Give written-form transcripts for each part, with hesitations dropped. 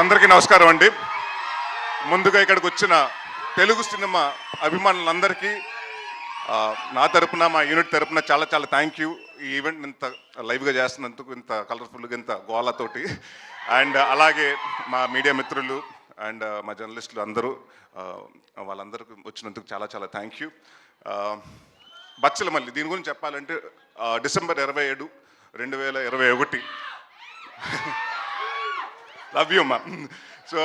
అందరికీ నమస్కారం అండి. ముందుగా ఇక్కడికి వచ్చిన తెలుగు సినిమా అభిమానులందరికీ నా తరపున, మా యూనిట్ తరపున చాలా చాలా థ్యాంక్ యూ. ఈ ఈవెంట్ ఇంత లైవ్గా చేస్తున్నందుకు, ఇంత కలర్ఫుల్గా, ఇంత గోళతోటి. అండ్ అలాగే మా మీడియా మిత్రులు అండ్ మా జర్నలిస్టులు అందరూ, వాళ్ళందరికీ వచ్చినందుకు చాలా చాలా థ్యాంక్ యూ. బచ్చలమల్లి దీని గురించి చెప్పాలంటే డిసెంబర్ 27, 2021 లవ్ యూ అమ్మా. సో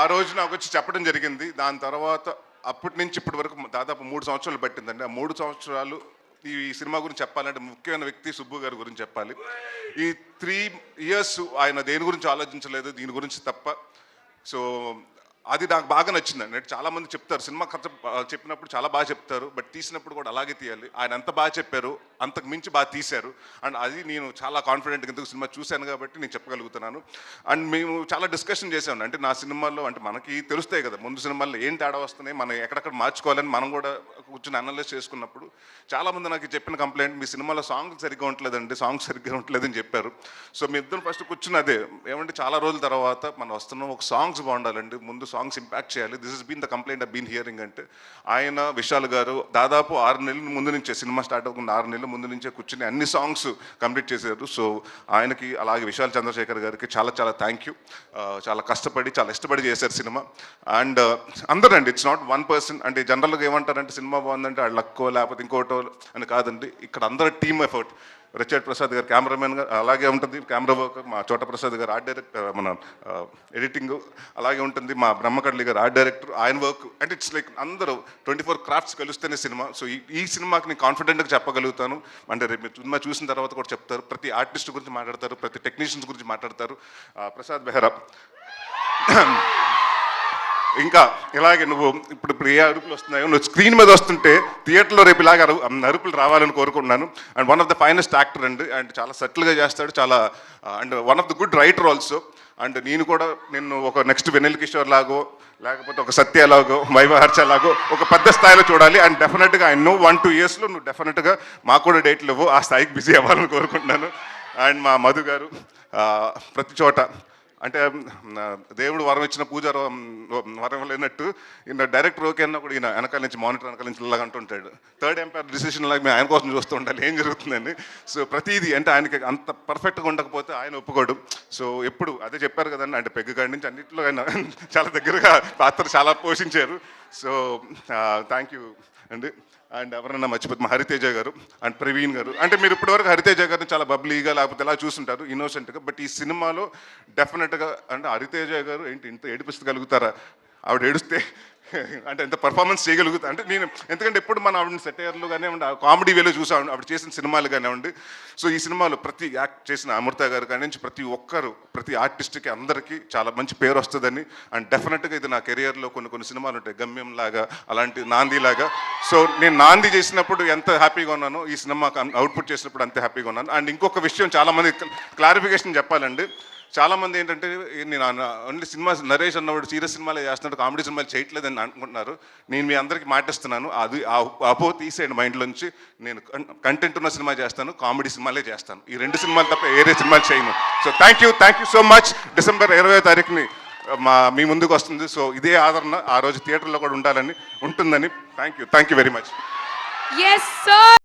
ఆ రోజు నాకు వచ్చి చెప్పడం జరిగింది. దాని తర్వాత అప్పటి నుంచి ఇప్పటి వరకు దాదాపు 3 సంవత్సరాలు పట్టిందండి. ఆ 3 సంవత్సరాలు ఈ సినిమా గురించి చెప్పాలంటే ముఖ్యమైన వ్యక్తి సుబ్బు గారి గురించి చెప్పాలి. ఈ 3 years ఆయన దేని గురించి ఆలోచించలేదు, దీని గురించి తప్ప. సో అది నాకు బాగా నచ్చిందండి. చాలామంది చెప్తారు సినిమా కథ చెప్పినప్పుడు చాలా బాగా చెప్తారు, బట్ తీసినప్పుడు కూడా అలాగే తీయాలి. ఆయన ఎంత బాగా చెప్పారు, అంతకు మించి బాగా తీశారు. అండ్ అది నేను చాలా కాన్ఫిడెంట్గా ఎందుకు సినిమా చూశాను కాబట్టి నేను చెప్పగలుగుతున్నాను. అండ్ మేము చాలా డిస్కషన్ చేసాము. అంటే నా సినిమాల్లో అంటే మనకి తెలుస్తాయి కదా ముందు సినిమాల్లో ఏం తేడా వస్తున్నాయి, మనం ఎక్కడెక్కడ మార్చుకోవాలని మనం కూడా కూర్చొని అనలైజ్ చేసుకున్నప్పుడు చాలామంది నాకు చెప్పిన కంప్లైంట్, మీ సినిమాలో సాంగ్ సరిగ్గా ఉండలేదండి, సాంగ్ సరిగ్గా ఉండలేదని చెప్పారు. సో మీ ఇద్దరు ఫస్ట్ కూర్చుని అదే ఏమంటే చాలా రోజుల తర్వాత మనం వస్తున్నాం, ఒక సాంగ్స్ బాగుండాలండి, ముందు సాంగ్స్ ఇంపాక్ట్ చేయాలి. This is been the complaint I been hearing. అంటే ఆయన విశాల్ గారు దాదాపు 6 నెలల ముందు నుంచే, సినిమా స్టార్ట్ అవ్వకుండా 6 నెలల ముందు నుంచే కూర్చుని అన్ని సాంగ్స్ కంప్లీట్ చేశారు. సో ఆయనకి అలాగే విశాల్ చంద్రశేఖర్ గారికి చాలా చాలా థ్యాంక్ యూ. చాలా కష్టపడి చాలా ఇష్టపడి చేశారు సినిమా. అండ్ అందరూ అండి, ఇట్స్ నాట్ వన్ పర్సన్. అంటే జనరల్గా ఏమంటారంటే సినిమా బాగుందంటే ఆ లక్కో లేకపోతే ఇంకోటో అని కాదండి. ఇక్కడ అందరూ టీమ్ ఎఫర్ట్. రిచర్డ్ ప్రసాద్ గారు కెమెరామెన్ గారు అలాగే ఉంటుంది, కెమెరా వర్క్. మా చోట ప్రసాద్ గారు ఆర్ట్ డైరెక్టర్, మన ఎడిటింగ్ అలాగే ఉంటుంది. మా బ్రహ్మకడ్లి గారు ఆర్ట్ డైరెక్టర్, ఆయన వర్క్. అంటే ఇట్స్ లైక్ అందరూ 24 క్రాఫ్ట్స్ కలిస్తేనే సినిమా. సో ఈ సినిమాకి నేను కాన్ఫిడెంట్గా చెప్పగలుగుతాను. అంటే రేపు మీరు సినిమా చూసిన తర్వాత కూడా చెప్తారు. ప్రతి ఆర్టిస్ట్ గురించి మాట్లాడతారు, ప్రతి టెక్నీషియన్స్ గురించి మాట్లాడతారు. ప్రసాద్ బెహ్రా ఇంకా ఇలాగే నువ్వు ఇప్పుడు ఏ అరుపులు వస్తున్నాయో, నువ్వు స్క్రీన్ మీద వస్తుంటే థియేటర్లో రేపు ఇలాగ అరుపులు రావాలని కోరుకుంటున్నాను. And one of the finest actor అండి. అండ్ చాలా సటిల్గా చేస్తాడు, చాలా and one of the good writer also. And నేను కూడా నిన్ను ఒక నెక్స్ట్ వెన్నెల కిషోర్ లాగో లేకపోతే ఒక సత్య లాగో వైవహర్ష లాగో ఒక పెద్ద స్థాయిలో చూడాలి. అండ్ డెఫినెట్గా ఐ నో 1-2 yearsలో నువ్వు డెఫినెట్గా మాకు కూడా డేట్లు ఇవ్వు, ఆ స్థాయికి బిజీ అవ్వాలని కోరుకుంటున్నాను. అండ్ మా మధు గారు ప్రతి చోట అంటే దేవుడు వరం ఇచ్చిన పూజ వరం లేనట్టు ఈయన డైరెక్టర్ ఓకే అన్న కూడా ఈయన వెనకాల నుంచి మానిటర్ వెనకాల నుంచి ఇలాగ అంటుంటాడు. థర్డ్ ఎంపైర్ డిసిషన్ లాగా మేము ఆయన కోసం చూస్తూ ఉండాలి ఏం జరుగుతుందని. సో ప్రతిదీ అంటే ఆయనకి అంత పర్ఫెక్ట్గా ఉండకపోతే ఆయన ఒప్పుకోడు. సో ఎప్పుడు అదే చెప్పారు కదండి, అంటే పెగ్గు కాడి నుంచి అన్నింటిలో ఆయన చాలా దగ్గరగా పాత్ర చాలా పోషించారు. సో థ్యాంక్ యూ అండి. అండ్ ఎవరన్నా మర్చిపోతే మా హరితేజ గారు అండ్ ప్రవీణ్ గారు. అంటే మీరు ఇప్పటివరకు హరితేజ గారిని చాలా బబ్లీగా లేకపోతే ఎలా చూస్తుంటారు, ఇన్నోసెంట్గా. బట్ ఈ సినిమాలో డెఫినెట్గా అంటే హరితేజ గారు ఏంటి ఇంత ఏడిపిస్తగలుగుతారా, ఆవిడ ఏడుస్తే అంటే ఎంత పర్ఫార్మెన్స్ చేయగలుగుతా అంటే నేను, ఎందుకంటే ఎప్పుడు మనం ఆవిడని సెటైర్లు కానివ్వండి, కామెడీ వేలో చూసాం ఆవిడ చేసిన సినిమాలు కానివ్వండి. సో ఈ సినిమాలో ప్రతి యాక్ట్ చేసిన అమృత గారు కానీ నుంచి ప్రతి ఒక్కరు, ప్రతి ఆర్టిస్ట్కి అందరికీ చాలా మంచి పేరు వస్తుందని. అండ్ డెఫినెట్గా ఇది నా కెరియర్లో కొన్ని సినిమాలు ఉంటాయి, గమ్యం లాగా, అలాంటి నాంది లాగా. సో నేను నాంది చేసినప్పుడు ఎంత హ్యాపీగా ఉన్నానో ఈ సినిమా అవుట్పుట్ చేసినప్పుడు అంతే హ్యాపీగా ఉన్నాను. అండ్ ఇంకొక విషయం చాలామంది క్లారిఫికేషన్ చెప్పాలండి. చాలామంది ఏంటంటే నేను ఓన్లీ సినిమా నరేష్ అన్నవాడు సీరియస్ సినిమాలే చేస్తున్నాడు, కామెడీ సినిమాలు చేయట్లేదని అనుకుంటున్నారు. నేను మీ అందరికీ మాటిస్తున్నాను, అది అపో తీసేయండి మైండ్లోంచి. నేను కంటెంట్ ఉన్న సినిమా చేస్తాను, కామెడీ సినిమాలే చేస్తాను. ఈ 2 సినిమాలు తప్ప వేరే సినిమాలు చేయను. So thank you so much. December 20వ తారీఖుని మీ ముందుకు వస్తుంది. సో ఇదే ఆదరణ ఆ రోజు థియేటర్లో కూడా ఉంటుందని. Thank you very much.